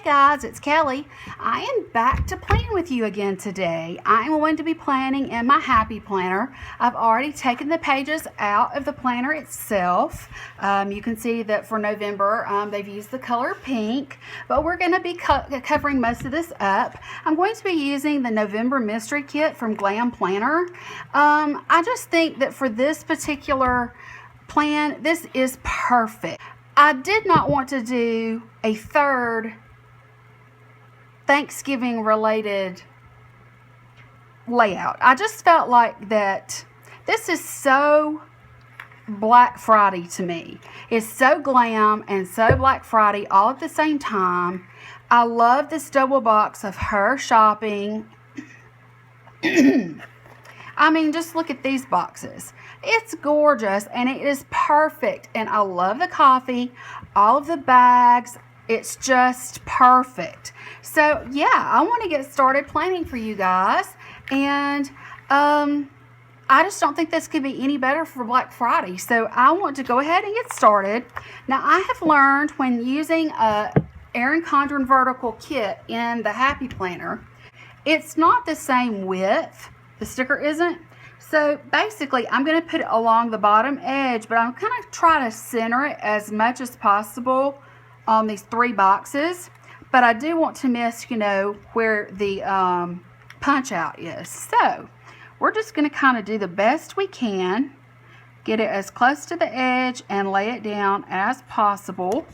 guys, it's Kelly. I am back to plan with you again today. I am going to be planning in my Happy Planner. I've already taken the pages out of the planner itself. You can see that for November they've used the color pink, but we're going to be covering most of this up. I'm going to be using the November Mystery Kit from Glam Planner. I just think that for this particular plan, this is perfect. I did not want to do a third Thanksgiving related layout. I just felt like that this is so Black Friday to me. It's so glam and so Black Friday all at the same time. I love this double box of her shopping. I mean, just look at these boxes. It's gorgeous and it is perfect. And I love the coffee, all of the bags. It's just perfect. So yeah, I want to get started planning for you guys. And I just don't think this could be any better for Black Friday. So I want to go ahead and get started. Now I have learned when using a Erin Condren vertical kit in the Happy Planner, it's not the same width. The sticker isn't. So basically I'm going to put it along the bottom edge, but I'm going to try to center it as much as possible on these three boxes. But I do want to miss, you know, where the punch out is. So we're just going to kind of do the best we can, get it as close to the edge and lay it down as possible,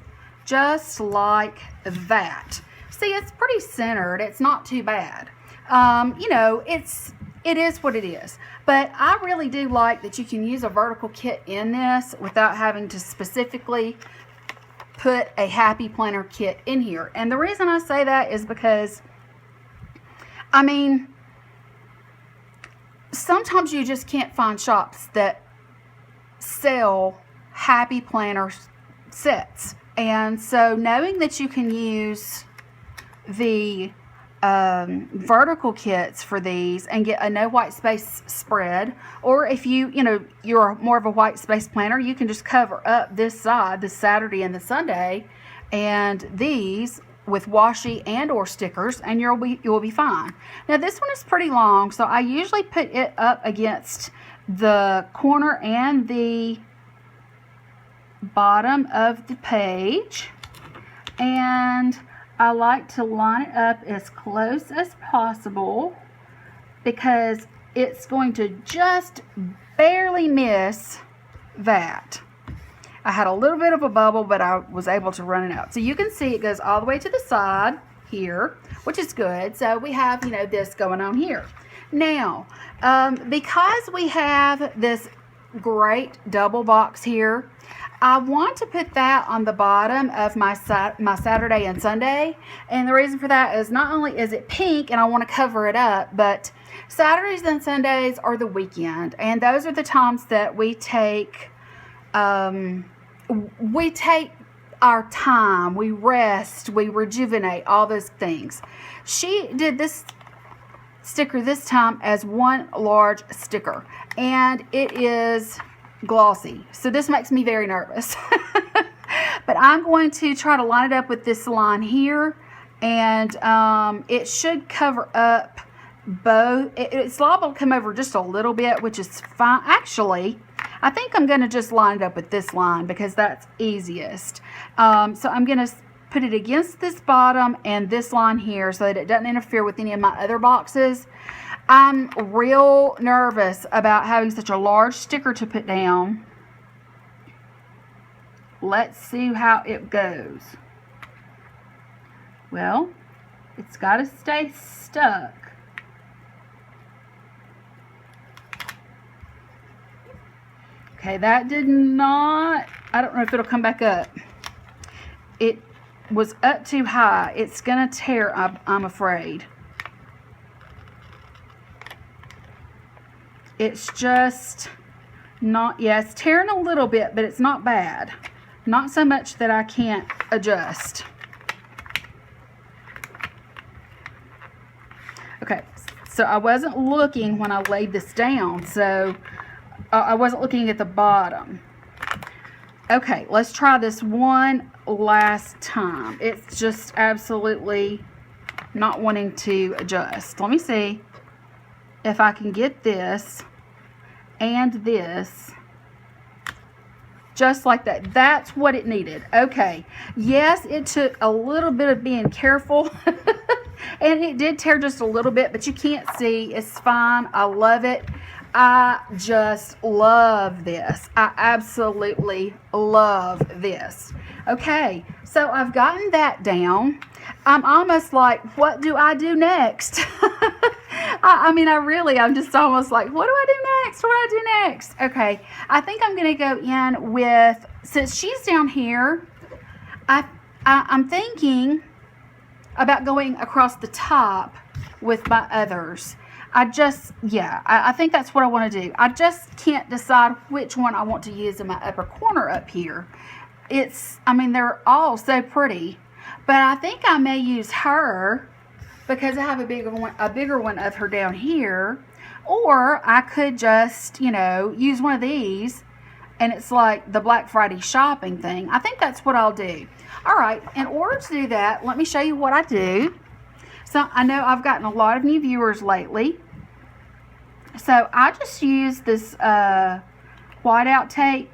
just like that. See, it's pretty centered. It's not too bad. You know, it is what it is. But I really do like that you can use a vertical kit in this without having to specifically put a Happy Planner kit in here. And the reason I say that is because, I mean, sometimes you just can't find shops that sell Happy Planner sets. And so knowing that you can use the vertical kits for these and get a no white space spread, or if you're more of a white space planner, you can just cover up this side, the Saturday and the Sunday, and these with washi and or stickers, and you'll be fine. Now this one is pretty long, so I usually put it up against the corner and the bottom of the page, and I like to line it up as close as possible because it's going to just barely miss that. I had a little bit of a bubble, but I was able to run it out. So you can see it goes all the way to the side here, which is good. So we have, you know, this going on here. Now, because we have this great double box here, I want to put that on the bottom of my Saturday and Sunday. And the reason for that is not only is it pink and I want to cover it up, but Saturdays and Sundays are the weekend. And those are the times that we take our time, we rest, we rejuvenate, all those things. She did this sticker this time as one large sticker. And it is glossy, so this makes me very nervous. But I'm going to try to line it up with this line here, and it should cover up both. It's liable to come over just a little bit, which is fine. Actually, I think I'm going to just line it up with this line because that's easiest. So I'm going to put it against this bottom and this line here so that it doesn't interfere with any of my other boxes. I'm real nervous about having such a large sticker to put down. Let's see how it goes. Well, it's got to stay stuck. Okay, that did not, I don't know if it'll come back up. It was up too high. It's going to tear, I'm afraid. It's just not, yeah, it's tearing a little bit, but it's not bad. Not so much that I can't adjust. Okay, so I wasn't looking when I laid this down, so I wasn't looking at the bottom. Okay, let's try this one last time. It's just absolutely not wanting to adjust. Let me see if I can get this and this just like that. That's what it needed. Okay, yes, it took a little bit of being careful and it did tear just a little bit, but you can't see. It's fine. I love it. I just love this. I absolutely love this. Okay, so I've gotten that down. I'm almost like, what do I do next? I mean, I'm just almost like, what do I do next? What do I do next? Okay, I think I'm going to go in with, since she's down here, I'm thinking about going across the top with my others. I think that's what I want to do. I just can't decide which one I want to use in my upper corner up here. They're all so pretty, but I think I may use her because I have a bigger one of her down here, or I could just, use one of these, and it's like the Black Friday shopping thing. I think that's what I'll do. All right, in order to do that, let me show you what I do. So I know I've gotten a lot of new viewers lately. So I just use this whiteout tape.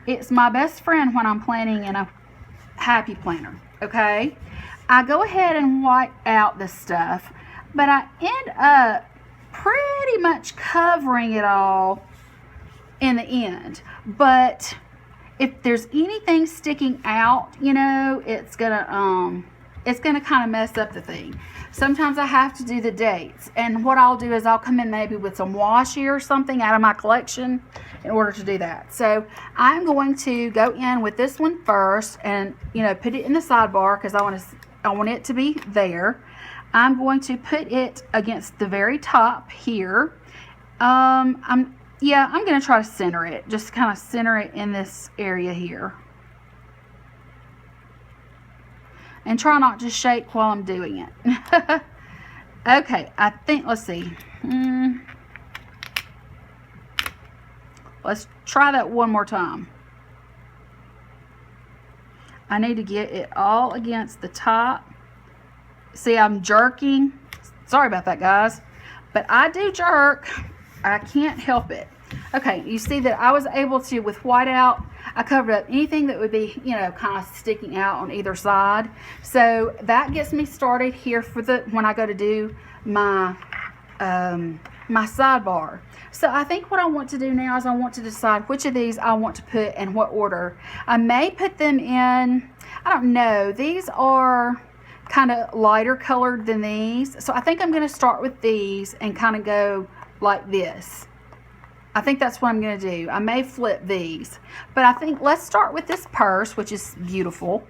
It's my best friend when I'm planning in a happy planner, okay? I go ahead and white out this stuff, but I end up pretty much covering it all in the end. But if there's anything sticking out, it's gonna kind of mess up the thing. Sometimes I have to do the dates, and what I'll do is I'll come in maybe with some washi or something out of my collection in order to do that. So I'm going to go in with this one first and put it in the sidebar because I want it to be there. I'm going to put it against the very top here. I'm going to try to center it, just kind of center it in this area here. And try not to shake while I'm doing it. Okay, I think, let's see. Let's try that one more time. I need to get it all against the top. See, I'm jerking. Sorry about that, guys. But I do jerk. I can't help it. Okay, you see that I was able to, with whiteout, I covered up anything that would be, kind of sticking out on either side. So that gets me started here for when I go to do my my sidebar. So I think what I want to do now is I want to decide which of these I want to put in what order. I may put them in, I don't know, these are kind of lighter colored than these. So I think I'm going to start with these and kind of go like this. I think that's what I'm going to do. I may flip these, but I think let's start with this purse, which is beautiful.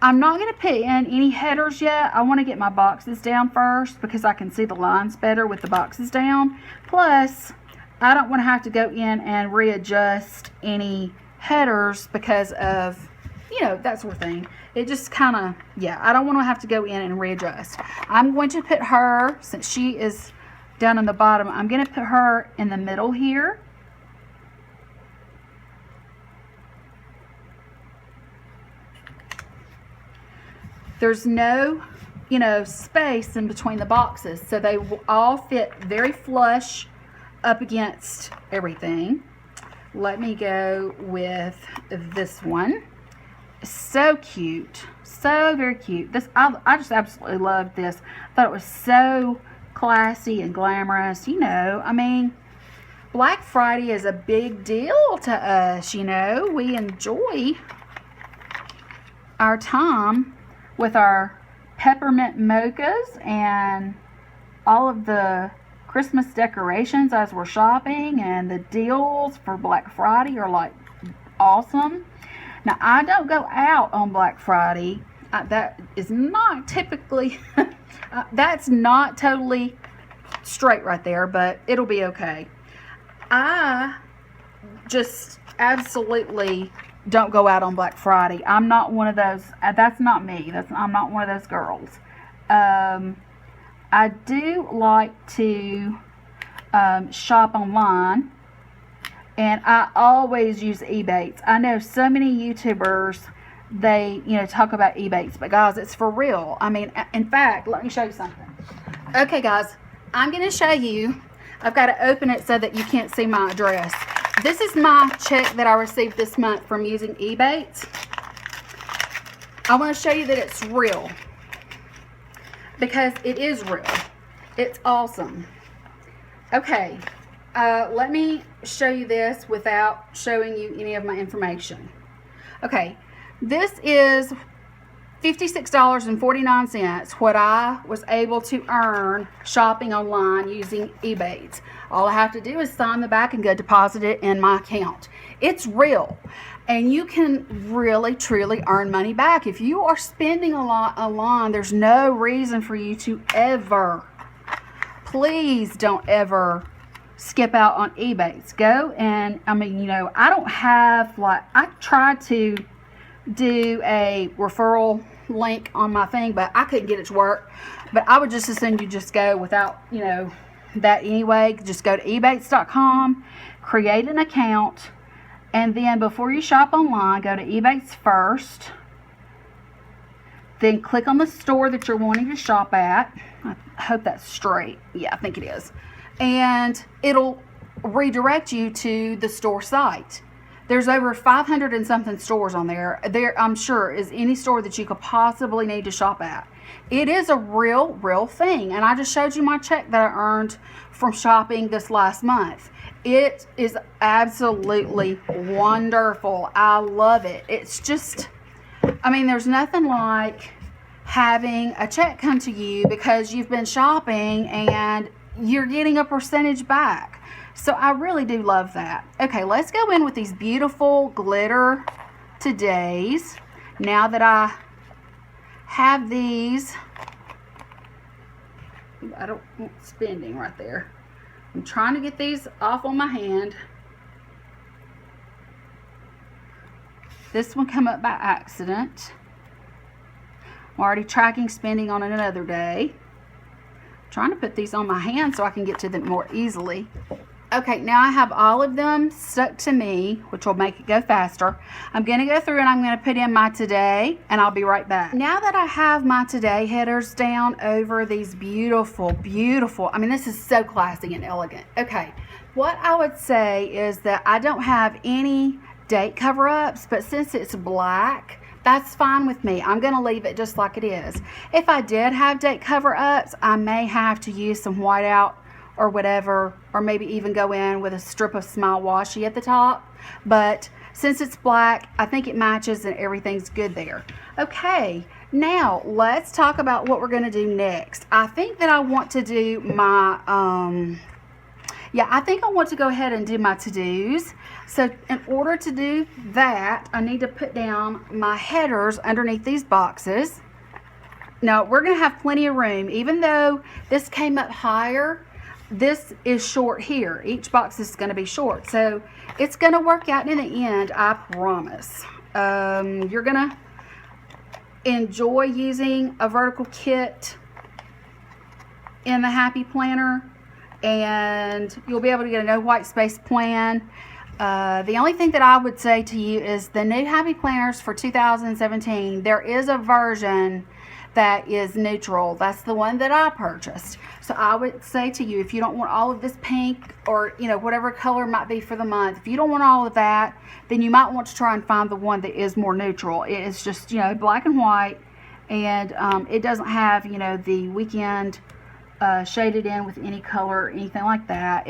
I'm not going to put in any headers yet. I want to get my boxes down first because I can see the lines better with the boxes down. Plus, I don't want to have to go in and readjust any headers because of, that sort of thing. It just kind of, I don't want to have to go in and readjust. I'm going to put her, since she is down on the bottom, I'm going to put her in the middle here. There's no, space in between the boxes, so they all fit very flush up against everything. Let me go with this one. So cute, so very cute. This I just absolutely loved this. I thought it was so classy and glamorous. Black Friday is a big deal to us. We enjoy our time with our peppermint mochas and all of the Christmas decorations as we're shopping, and the deals for Black Friday are like awesome. Now, I don't go out on Black Friday. That is not typically that's not totally straight right there, but it'll be okay. I just absolutely don't go out on Black Friday. I'm not one of those. That's not me. I'm not one of those girls. I do like to shop online, And I always use Ebates. I know so many YouTubers, they, talk about Ebates, but guys, it's for real. I mean, in fact, let me show you something. Okay, guys, I'm going to show you. I've got to open it so that you can't see my address. This is my check that I received this month from using Ebates. I want to show you that it's real, because it is real. It's awesome. Okay, let me show you this without showing you any of my information. Okay, this is $56.49, what I was able to earn shopping online using Ebates. All I have to do is sign the back and go deposit it in my account. It's real, and you can really truly earn money back. If you are spending a lot online, there's no reason for you to ever, please don't ever skip out on Ebates. Go and, I don't have, I tried to do a referral link on my thing, but I couldn't get it to work. But I would just assume you just go without, that anyway. Just go to ebates.com, create an account, and then before you shop online, go to Ebates first. Then click on the store that you're wanting to shop at. I hope that's straight. Yeah, I think it is. And it'll redirect you to the store site. There's over 500 and something stores on there. There, I'm sure, is any store that you could possibly need to shop at. It is a real thing. And I just showed you my check that I earned from shopping this last month. It is absolutely wonderful. I love it. It's just, there's nothing like having a check come to you because you've been shopping and you're getting a percentage back. So I really do love that. Okay, let's go in with these beautiful glitter todays. Now that I have these, I don't want spending right there. I'm trying to get these off on my hand. This one come up by accident. I'm already tracking spending on another day. I'm trying to put these on my hand so I can get to them more easily. Okay, now I have all of them stuck to me, which will make it go faster. I'm going to go through and I'm going to put in my today, and I'll be right back. Now that I have my today headers down over these beautiful, this is so classy and elegant. Okay, what I would say is that I don't have any date cover-ups, but since it's black, that's fine with me. I'm going to leave it just like it is. If I did have date cover-ups, I may have to use some whiteout or whatever, or maybe even go in with a strip of Smile Washi at the top. But since it's black, I think it matches and everything's good there. Okay, now let's talk about what we're going to do next. I think that I want to do my, I think I want to go ahead and do my to-dos. So in order to do that, I need to put down my headers underneath these boxes. Now, we're going to have plenty of room. Even though this came up higher, this is short here. Each box is going to be short. So it's going to work out in the end, I promise. You're going to enjoy using a vertical kit in the Happy Planner, and you'll be able to get a no white space plan. The only thing that I would say to you is the new Happy Planners for 2017, there is a version that is neutral. That's the one that I purchased. So I would say to you, if you don't want all of this pink or whatever color might be for the month, if you don't want all of that, then you might want to try and find the one that is more neutral. It is just black and white, and it doesn't have the weekend shaded in with any color or anything like that.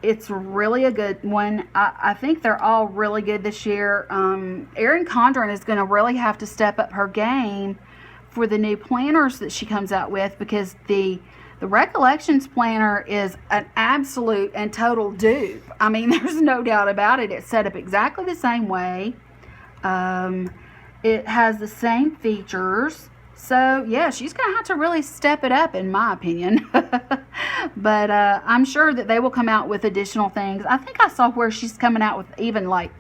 It's really a good one. I think they're all really good this year. Erin Condren is going to really have to step up her game for the new planners that she comes out with, because the Recollections planner is an absolute and total dupe. There's no doubt about it. It's set up exactly the same way. It has the same features. So, yeah, she's going to have to really step it up, in my opinion. But I'm sure that they will come out with additional things. I think I saw where she's coming out with even, like,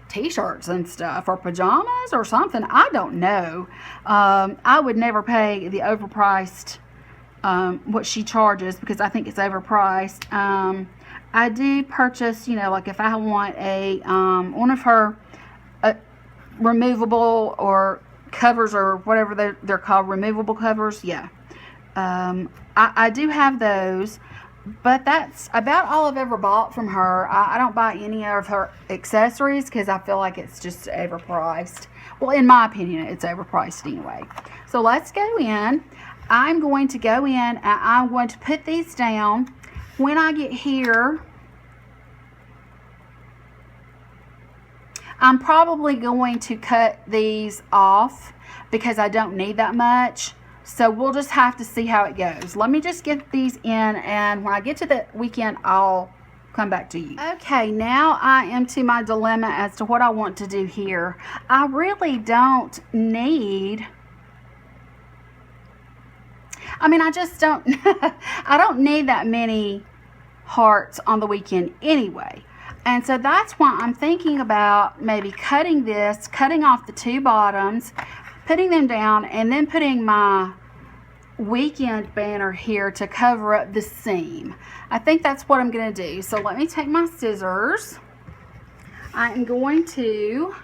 t-shirts and stuff, or pajamas or something. I don't know. I would never pay the overpriced, what she charges, because I think it's overpriced. I do purchase, you know, like if I want a one of her removable or covers or whatever they're called, removable covers. Yeah, I do have those, but that's about all I've ever bought from her. I don't buy any of her accessories because I feel like it's just overpriced. Well, in my opinion, it's overpriced anyway. So let's go in. I'm going to go in and I'm going to put these down. When I get here, I'm probably going to cut these off because I don't need that much. So we'll just have to see how it goes. Let me just get these in, and when I get to the weekend, I'll come back to you. Okay, now I am to my dilemma as to what I want to do here. I really don't need... I mean, I just don't... I don't need that many hearts on the weekend anyway. And so that's why I'm thinking about maybe cutting this, cutting off the two bottoms, putting them down, and then putting my weekend banner here to cover up the seam. I think that's what I'm going to do. So let me take my scissors. I am going to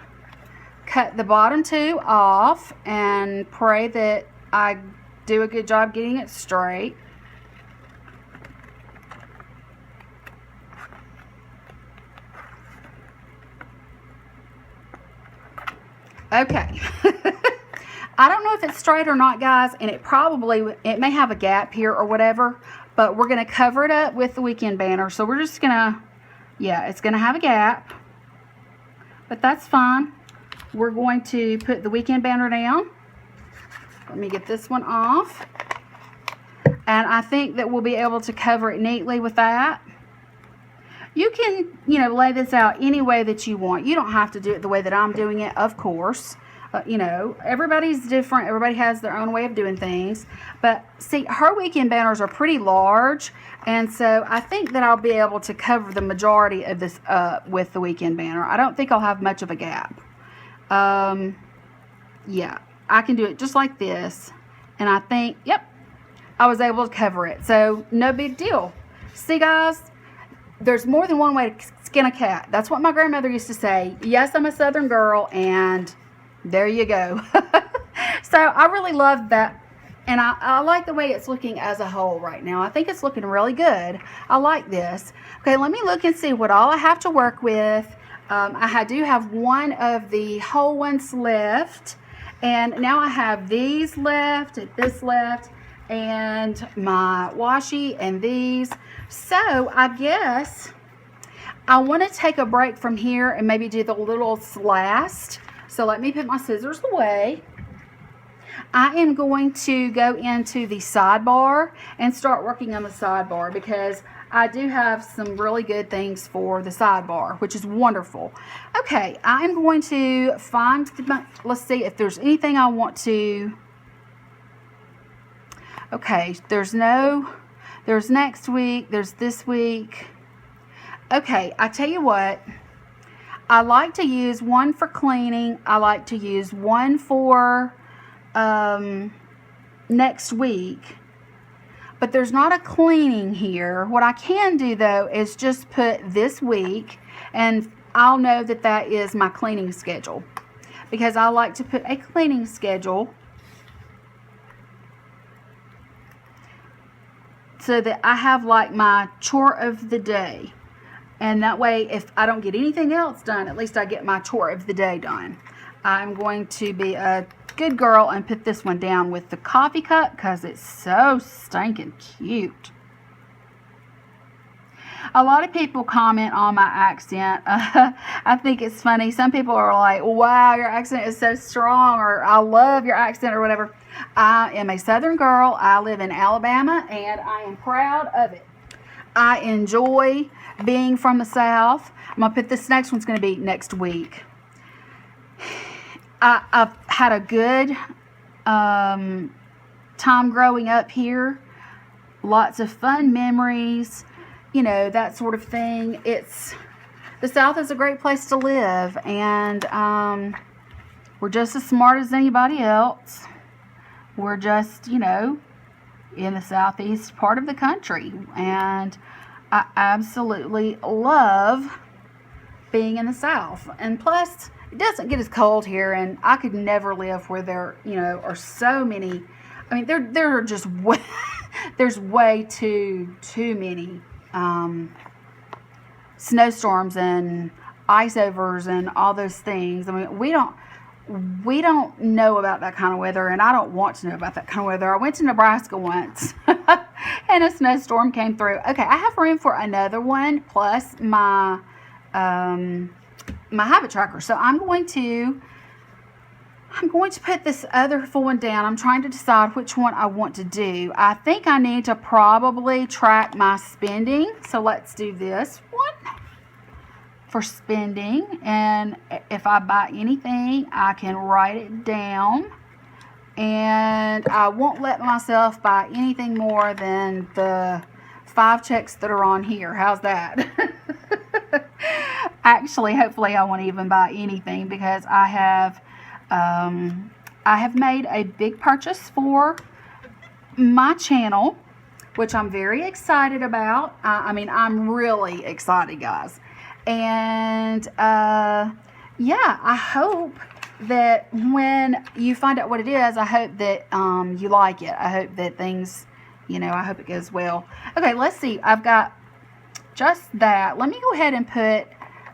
cut the bottom two off and pray that I do a good job getting it straight. Okay. I don't know if it's straight or not, guys, and it may have a gap here or whatever, but we're going to cover it up with the weekend banner. So we're just going to, yeah, it's going to have a gap, but that's fine. We're going to put the weekend banner down. Let me get this one off. And I think that we'll be able to cover it neatly with that. You can, you know, lay this out any way that you want. You don't have to do it the way that I'm doing it, of course. You know, everybody's different. Everybody has their own way of doing things. But see, her weekend banners are pretty large. And so I think that I'll be able to cover the majority of this up with the weekend banner. I don't think I'll have much of a gap. Yeah, I can do it just like this. And I think, yep, I was able to cover it. So no big deal. See, guys, there's more than one way to skin a cat. That's what my grandmother used to say. Yes, I'm a Southern girl, and there you go. So I really love that, and I like the way it's looking as a whole right now. I think it's looking really good. I like this. Okay, let me look and see what all I have to work with. I do have one of the whole ones left, and now I have these left, this left, and my washi and these. So I guess I want to take a break from here and maybe do the little last. So let me put my scissors away. I am going to go into the sidebar and start working on the sidebar because I do have some really good things for the sidebar, which is wonderful. Okay, I'm going to find, let's see if there's anything I want to, okay, there's next week, there's this week. Okay, I tell you what, I like to use one for cleaning. I like to use one for next week. But there's not a cleaning here. What I can do, though, is just put this week, and I'll know that that is my cleaning schedule. Because I like to put a cleaning schedule so that I have like my chore of the day. And that way, if I don't get anything else done, at least I get my chore of the day done. I'm going to be a good girl and put this one down with the coffee cup because it's so stinking cute. A lot of people comment on my accent. I think it's funny. Some people are like, wow, your accent is so strong, or I love your accent, or whatever. I am a Southern girl. I live in Alabama, and I am proud of it. I enjoy being from the South. I'm going to put this next one's going to be next week. I've had a good time growing up here. Lots of fun memories, you know, that sort of thing. The South is a great place to live, and we're just as smart as anybody else. We're just, you know, in the southeast part of the country, and I absolutely love being in the South. And plus, it doesn't get as cold here, and I could never live where there, are so many. I mean, there are just way, there's way too many snowstorms and ice overs and all those things. I mean, we don't know about that kind of weather, and I don't want to know about that kind of weather. I went to Nebraska once and a snowstorm came through. Okay, I have room for another one plus my my habit tracker. So I'm going to put this other full one down. I'm trying to decide which one I want to do. I think I need to probably track my spending. So let's do this one for spending. And if I buy anything, I can write it down. And I won't let myself buy anything more than the 5 checks that are on here. How's that? Actually, hopefully I won't even buy anything because I have made a big purchase for my channel, which I'm very excited about. I mean, I'm really excited, guys. And yeah, I hope that when you find out what it is, I hope that you like it. I hope that things, I hope it goes well. Okay, let's see. I've got just that. Let me go ahead and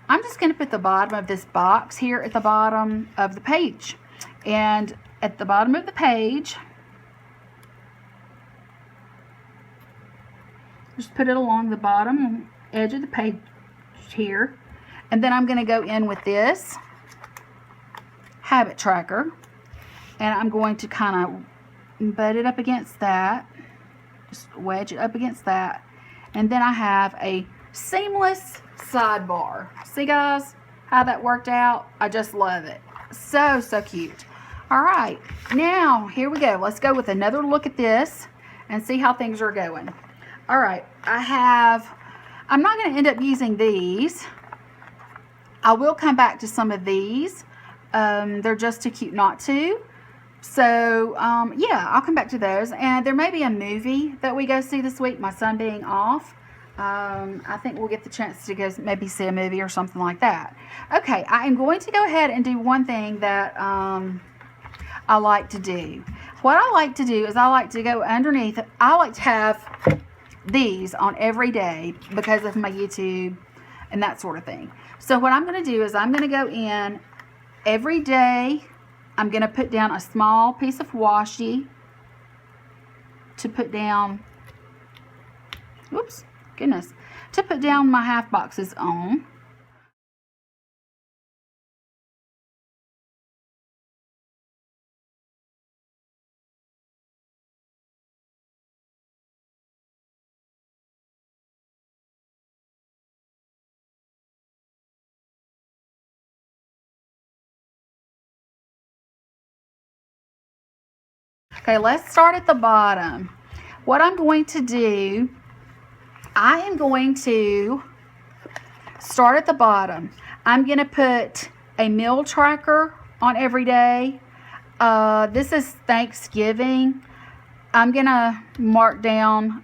I'm just going to put the bottom of this box here at the bottom of the page. And at the bottom of the page, just put it along the bottom edge of the page here. And then I'm going to go in with this habit tracker. And I'm going to kind of butt it up against that. Just wedge it up against that. And then I have a seamless sidebar. See, guys, how that worked out? I just love it. So cute. All right, now here we go. Let's go with another look at this and see how things are going. All right, I'm not going to end up using these. I will come back to some of these. They're just too cute not to. So, yeah, I'll come back to those. And there may be a movie that we go see this week, my son being off. I think we'll get the chance to go maybe see a movie or something like that. Okay, I am going to go ahead and do one thing that I like to do. What I like to do is I like to go underneath. I like to have these on every day because of my YouTube and that sort of thing. So what I'm going to do is I'm going to go in every day. I'm going to put down a small piece of washi to put down, whoops, goodness, to put down my half boxes on. Okay, let's start at the bottom. What I'm going to do, I am going to start at the bottom. I'm going to put a meal tracker on every day. This is Thanksgiving. I'm going to mark down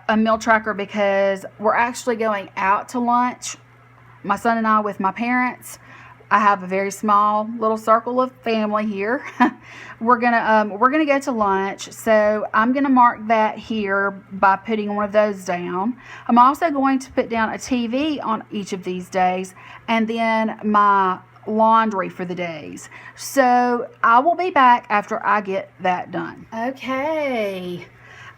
a meal tracker because we're actually going out to lunch, my son and I, with my parents. I have a very small little circle of family here. We're gonna go to lunch, so I'm gonna mark that here by putting one of those down. I'm also going to put down a TV on each of these days, and then my laundry for the days. So I will be back after I get that done. Okay,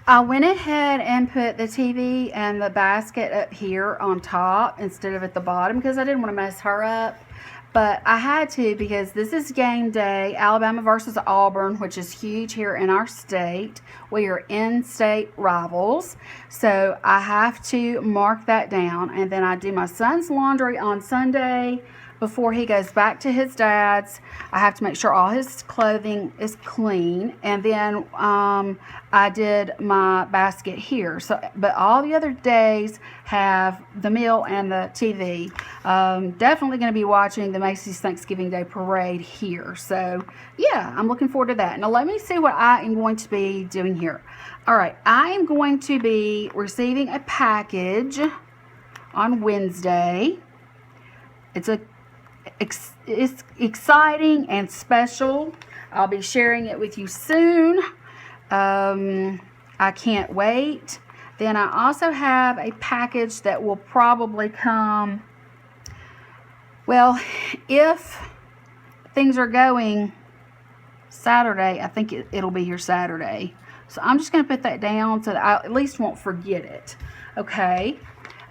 I went ahead and put the TV and the basket up here on top instead of at the bottom because I didn't want to mess her up. But I had to because this is game day, Alabama versus Auburn, which is huge here in our state. We are in-state rivals. So I have to mark that down. And then I do my son's laundry on Sunday before he goes back to his dad's. I have to make sure all his clothing is clean. And then I did my basket here. So, but all the other days have the meal and the TV. Definitely going to be watching the Macy's Thanksgiving Day Parade here. So, yeah, I'm looking forward to that. Now, let me see what I am going to be doing here. All right, I am going to be receiving a package on Wednesday. It's exciting and special. I'll be sharing it with you soon. I can't wait. Then I also have a package that will probably come, well, if things are going Saturday, I think it'll be here Saturday. So I'm just going to put that down so that I at least won't forget it. Okay,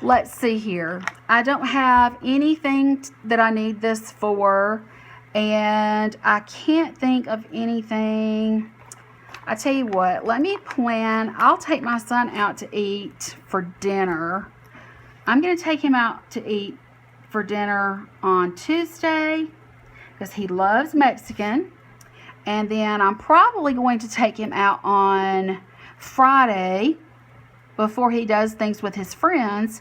let's see here. I don't have anything that I need this for, and I can't think of anything. I tell you what, let me plan. I'll take my son out to eat for dinner. I'm going to take him out to eat for dinner on Tuesday because he loves Mexican. And then I'm probably going to take him out on Friday before he does things with his friends,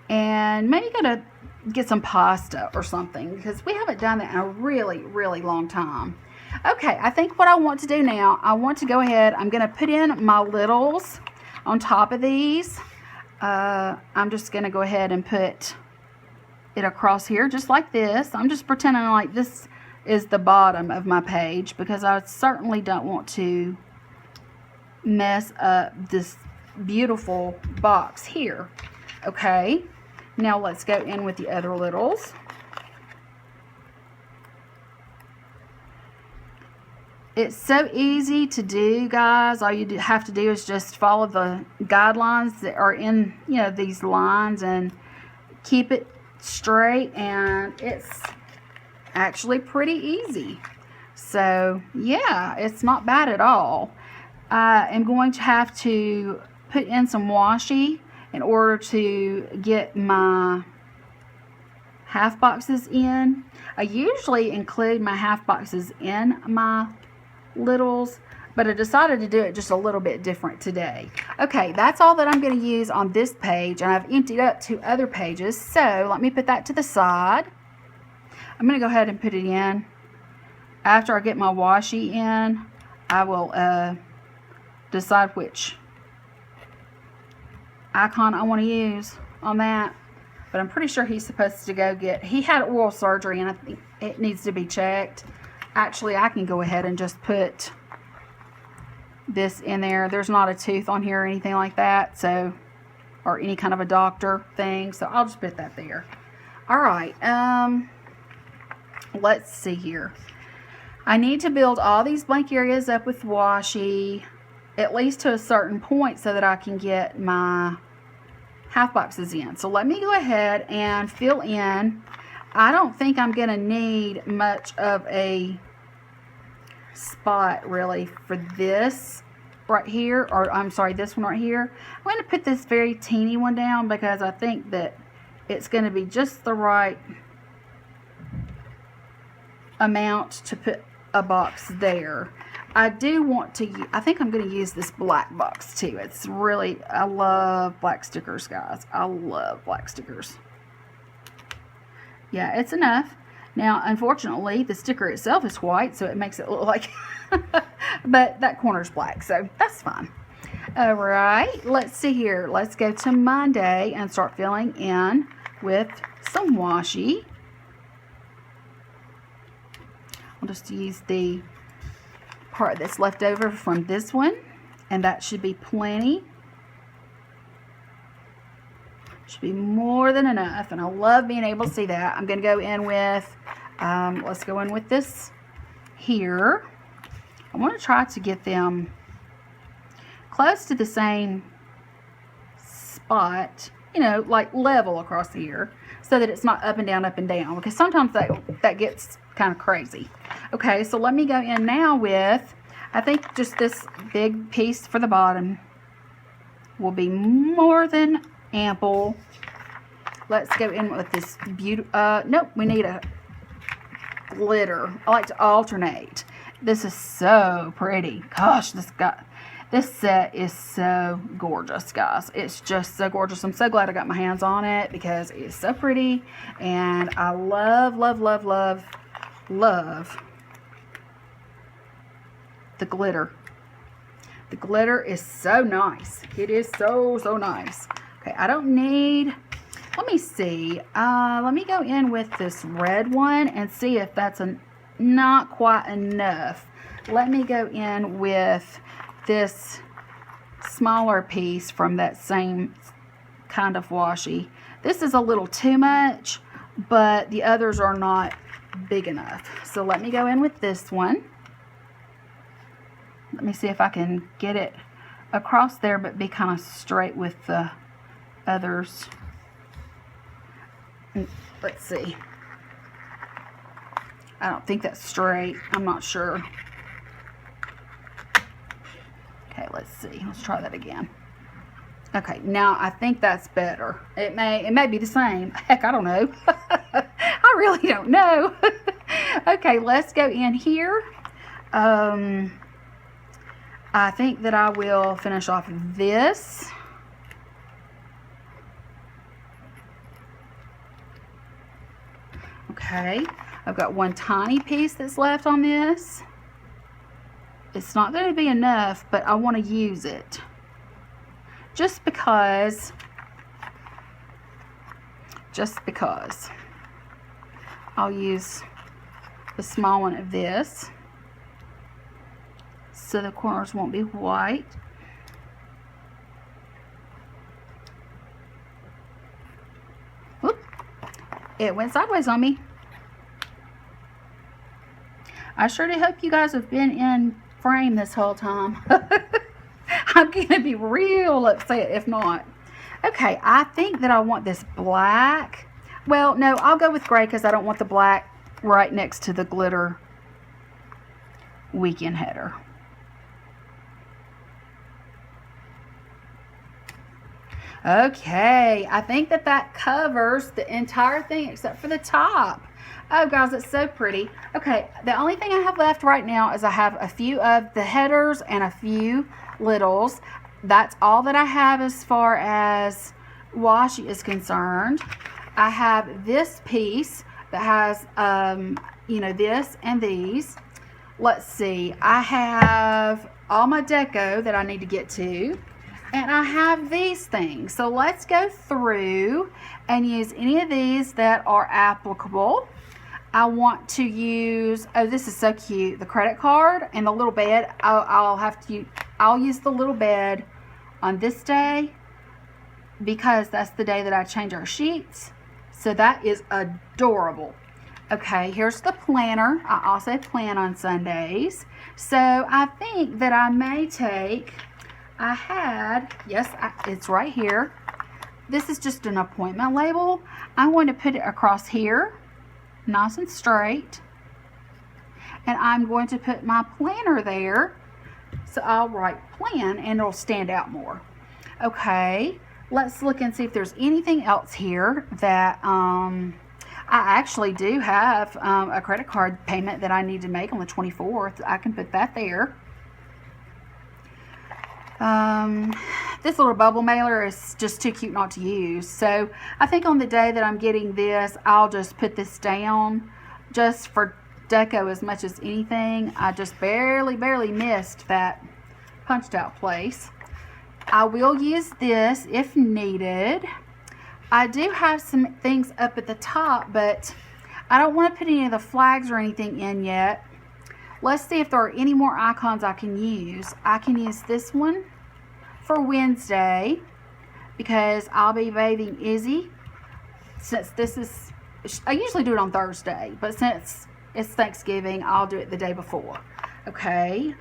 and maybe go to get some pasta or something because we haven't done that in a really, really long time. Okay, I think what I want to do now, I want to go ahead, I'm going to put in my littles on top of these. I'm just going to go ahead and put it across here just like this. I'm just pretending like this is the bottom of my page because I certainly don't want to mess up this beautiful box here. Okay, now let's go in with the other littles. It's so easy to do, guys. All you have to do is just follow the guidelines that are in, these lines and keep it straight, and it's actually pretty easy. So yeah, it's not bad at all. I am going to have to put in some washi in order to get my half boxes in. I usually include my half boxes in my littles, but I decided to do it just a little bit different today. Okay, that's all that I'm going to use on this page, and I've emptied up 2 other pages, so let me put that to the side. I'm going to go ahead and put it in. After I get my washi in, I will decide which icon I want to use on that. But I'm pretty sure he's supposed to go get, he had oral surgery and I think it needs to be checked. Actually, I can go ahead and just put this in there. There's not a tooth on here or anything like that, so, or any kind of a doctor thing, so I'll just put that there. Alright, let's see here. I need to build all these blank areas up with washi, at least to a certain point, so that I can get my half boxes in. So let me go ahead and fill in. I don't think I'm going to need much of a spot really for this right here, or I'm sorry, this one right here. I'm going to put this very teeny one down because I think that it's going to be just the right amount to put a box there. I do want to, I think I'm going to use this black box too. It's really, I love black stickers, guys. I love black stickers. Yeah, it's enough. Now, unfortunately, the sticker itself is white, so it makes it look like, but that corner's black, so that's fine. All right, let's see here. Let's go to Monday and start filling in with some washi. I'll just use the part that's left over from this one, and that should be plenty. Should be more than enough, and I love being able to see that. I'm going to go in with, let's go in with this here. I want to try to get them close to the same spot, you know, like level across here, so that it's not up and down, because sometimes that gets kind of crazy. Okay, so let me go in now with, I think just this big piece for the bottom will be more than ample. Let's go in with this beautiful, nope, we need a glitter. I like to alternate. This is so pretty. Gosh, this set is so gorgeous, guys. It's just so gorgeous. I'm so glad I got my hands on it because it's so pretty, and I love, love, love, love, love the glitter. The glitter is so nice. It is so, so nice. Okay, I don't need Let me see. Let me go in with this red one and see if that's not quite enough. Let me go in with this smaller piece from that same kind of washi. This is a little too much, but the others are not big enough. So let me go in with this one. Let me see if I can get it across there but be kind of straight with the others. Let's see. I don't think that's straight. I'm not sure. Okay, let's see. Let's try that again. Okay, now I think that's better. It may be the same. Heck, I don't know. I really don't know. Okay, let's go in here. I think that I will finish off this. Okay, I've got one tiny piece that's left on this. It's not going to be enough, but I want to use it. Just because. I'll use the small one of this so the corners won't be white. Whoop. It went sideways on me. I sure do hope you guys have been in frame this whole time. I'm going to be real upset if not. Okay, I think that I want this black. Well, no, I'll go with gray because I don't want the black right next to the glitter weekend header. Okay, I think that covers the entire thing except for the top. Oh, guys, it's so pretty. Okay, the only thing I have left right now is I have a few of the headers and a few littles. That's all that I have as far as washi is concerned. I have this piece that has, you know, this and these. Let's see. I have all my deco that I need to get to. And I have these things. So let's go through and use any of these that are applicable. I want to use, oh, this is so cute, the credit card and the little bed. I'll use the little bed on this day because that's the day that I change our sheets. So that is adorable. Okay, here's the planner. I also plan on Sundays. So I think that I may take, it's right here. This is just an appointment label. I'm going to put it across here, nice and straight. And I'm going to put my planner there. So I'll write plan and it'll stand out more. Okay, let's look and see if there's anything else here that I actually do have a credit card payment that I need to make on the 24th. I can put that there. This little bubble mailer is just too cute not to use. So I think on the day that I'm getting this, I'll just put this down just for deco as much as anything. I just barely missed that punched out place. I will use this if needed. I do have some things up at the top, but I don't want to put any of the flags or anything in yet. Let's see if there are any more icons I can use. I can use this one for Wednesday because I'll be bathing Izzy. Since this is, I usually do it on Thursday, but since it's Thanksgiving, I'll do it the day before. Okay.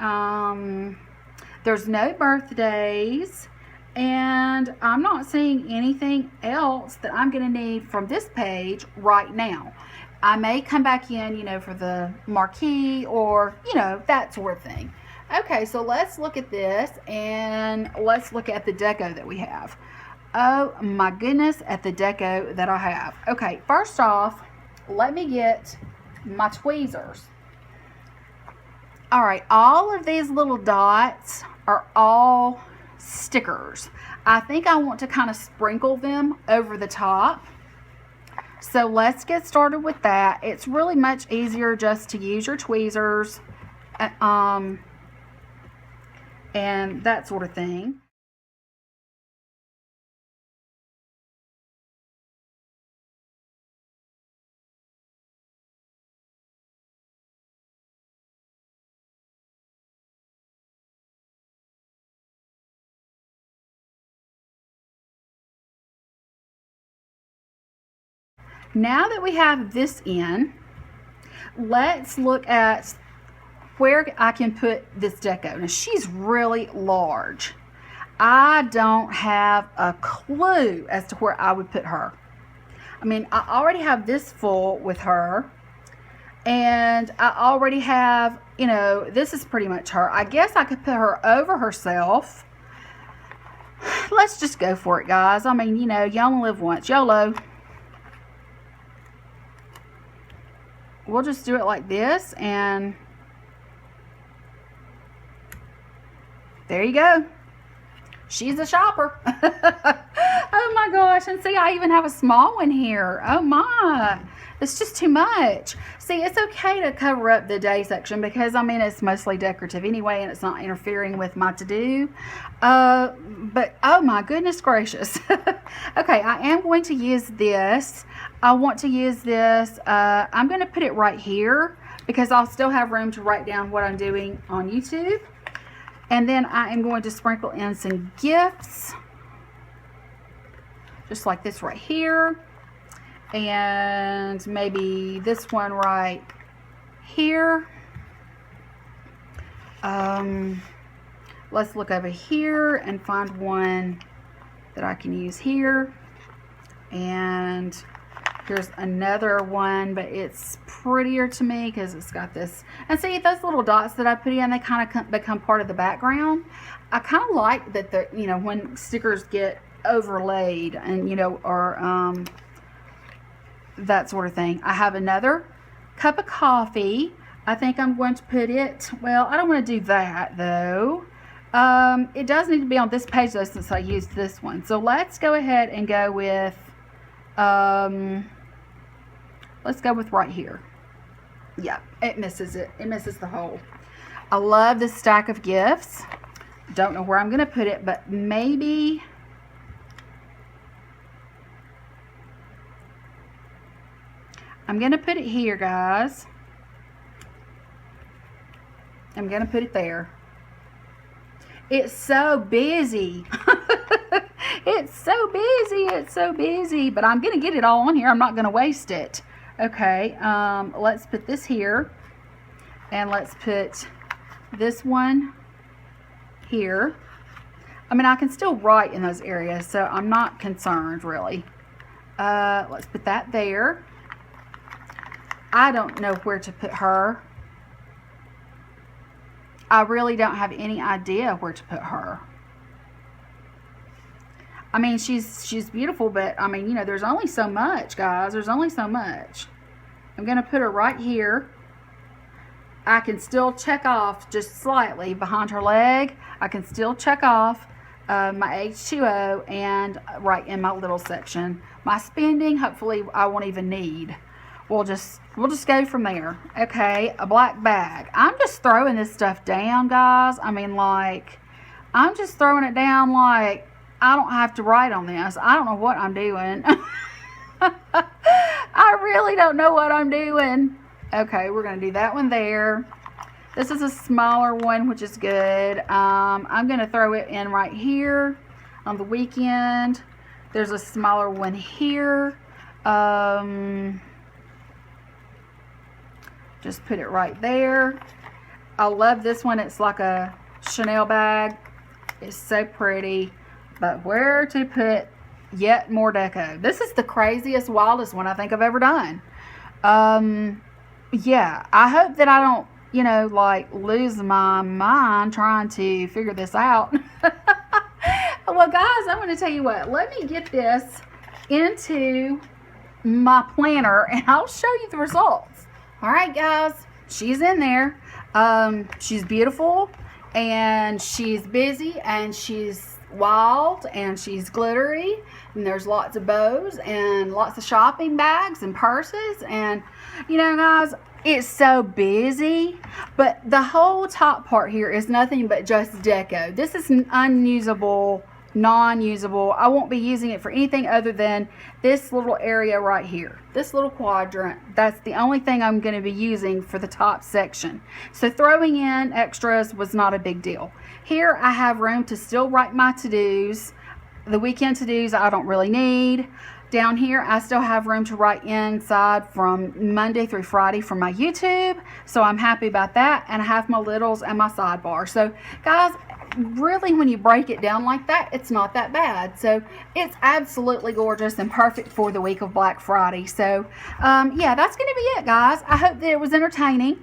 There's no birthdays, and I'm not seeing anything else that I'm going to need from this page right now. I may come back in, you know, for the marquee or, you know, that sort of thing. Okay, so let's look at this and let's look at the deco that we have. Oh my goodness, at the deco that I have. Okay, first off, let me get my tweezers. All right, all of these little dots are all stickers. I think I want to kind of sprinkle them over the top. So let's get started with that. It's really much easier just to use your tweezers and that sort of thing. Now that we have this in, let's look at where I can put this deco. Now she's really large. I don't have a clue as to where I would put her. I mean, I already have this full with her, and I already have, you know, this is pretty much her. I guess I could put her over herself. Let's just go for it, guys. I mean, you know, you only live once. YOLO. We'll just do it like this, and there you go. She's a shopper. Oh my gosh, and see, I even have a small one here. Oh my, it's just too much. See, it's okay to cover up the day section because, I mean, it's mostly decorative anyway, and it's not interfering with my to-do. But, oh my goodness gracious. Okay, I am going to use this. I want to use this. I'm going to put it right here because I'll still have room to write down what I'm doing on YouTube. And then I am going to sprinkle in some gifts, just like this right here, and maybe this one right here. Let's look over here and find one that I can use here. And here's another one, but it's prettier to me because it's got this. And see, those little dots that I put in, they kind of become part of the background. I kind of like that the, you know, when stickers get overlaid and, you know, or that sort of thing. I have another cup of coffee. I think I'm going to put it, well, I don't want to do that though. It does need to be on this page though, since I used this one. So let's go ahead and go with let's go with right here. Yeah, it misses it. It misses the hole. I love this stack of gifts. Don't know where I'm going to put it, but maybe I'm going to put it here, guys. I'm going to put it there. It's so busy. It's so busy. It's so busy. But I'm going to get it all on here. I'm not going to waste it. Okay. Let's put this here. And let's put this one here. I mean, I can still write in those areas, so I'm not concerned, really. Let's put that there. I don't know where to put her. I really don't have any idea where to put her. I mean, she's beautiful, but I mean, you know, there's only so much, guys. There's only so much. I'm going to put her right here. I can still check off just slightly behind her leg. I can still check off my H2O and right in my little section. My spending, hopefully I won't even need. We'll just go from there. Okay, a black bag. I'm just throwing this stuff down, guys. I mean, like, I'm just throwing it down like I don't have to write on this. I don't know what I'm doing. I really don't know what I'm doing. Okay, we're going to do that one there. This is a smaller one, which is good. I'm going to throw it in right here on the weekend. There's a smaller one here. Just put it right there. I love this one. It's like a Chanel bag. It's so pretty. But where to put yet more deco? This is the craziest, wildest one I think I've ever done. Yeah, I hope that I don't, you know, like lose my mind trying to figure this out. Well, guys, I'm going to tell you what. Let me get this into my planner and I'll show you the results. All right, guys, she's in there. She's beautiful and she's busy and she's wild and she's glittery and there's lots of bows and lots of shopping bags and purses, and you know, guys, it's so busy. But the whole top part here is nothing but just deco. This is unusable, non-usable. I won't be using it for anything other than this little area right here, this little quadrant. That's the only thing I'm going to be using for the top section. So throwing in extras was not a big deal. Here I have room to still write my to-dos. The weekend to-dos I don't really need. Down here, I still have room to write inside from Monday through Friday for my YouTube, so I'm happy about that. And I have my littles and my sidebar. So guys, really, when you break it down like that, it's not that bad. So it's absolutely gorgeous and perfect for the week of Black Friday. So yeah, that's going to be it, guys. I hope that it was entertaining.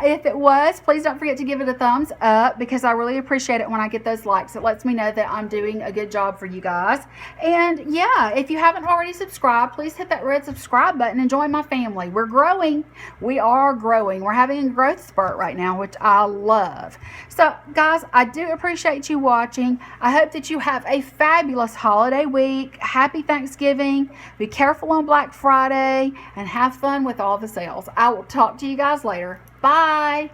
If it was, please don't forget to give it a thumbs up, because I really appreciate it when I get those likes. It lets me know that I'm doing a good job for you guys. And yeah, if you haven't already subscribed, please hit that red subscribe button and join my family. We're growing. We are growing. We're having a growth spurt right now, which I love. So guys, I do appreciate you watching. I hope that you have a fabulous holiday week. Happy Thanksgiving. Be careful on Black Friday and have fun with all the sales. I will talk to you guys later. Bye.